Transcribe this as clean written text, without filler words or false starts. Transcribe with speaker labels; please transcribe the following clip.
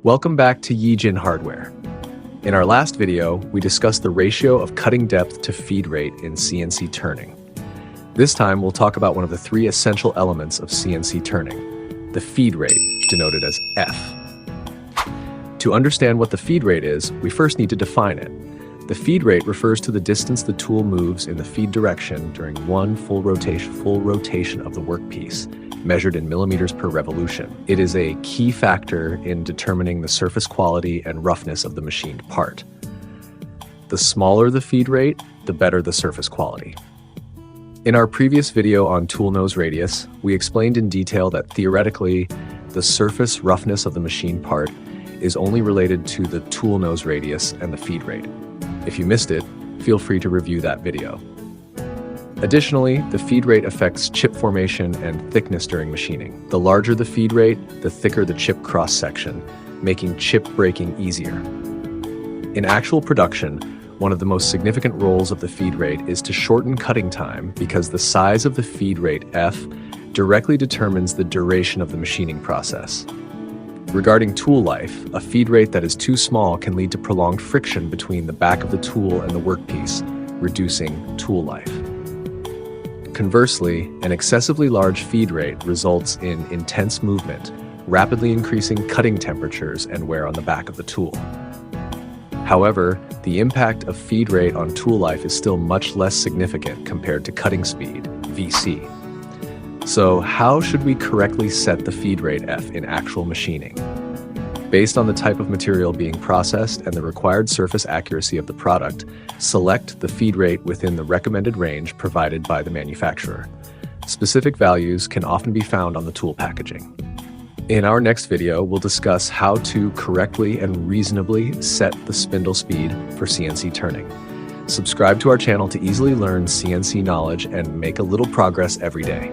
Speaker 1: Welcome back to Yijin Hardware. In our last video, we discussed the ratio of cutting depth to feed rate in CNC turning. This time, we'll talk about one of the three essential elements of CNC turning, the feed rate, denoted as F. To understand what the feed rate is, we first need to define it. The feed rate refers to the distance the tool moves in the feed direction during one full rotation of the workpiece, measured in millimeters per revolution. It is a key factor in determining the surface quality and roughness of the machined part. The smaller the feed rate, the better the surface quality. In our previous video on tool nose radius, we explained in detail that theoretically, the surface roughness of the machined part is only related to the tool nose radius and the feed rate. If you missed it, feel free to review that video. Additionally, the feed rate affects chip formation and thickness during machining. The larger the feed rate, the thicker the chip cross-section, making chip breaking easier. In actual production, one of the most significant roles of the feed rate is to shorten cutting time because the size of the feed rate F directly determines the duration of the machining process. Regarding tool life, a feed rate that is too small can lead to prolonged friction between the back of the tool and the workpiece, reducing tool life. Conversely, an excessively large feed rate results in intense movement, rapidly increasing cutting temperatures and wear on the back of the tool. However, the impact of feed rate on tool life is still much less significant compared to cutting speed, VC. So how should we correctly set the feed rate F in actual machining? Based on the type of material being processed and the required surface accuracy of the product, select the feed rate within the recommended range provided by the manufacturer. Specific values can often be found on the tool packaging. In our next video, we'll discuss how to correctly and reasonably set the spindle speed for CNC turning. Subscribe to our channel to easily learn CNC knowledge and make a little progress every day.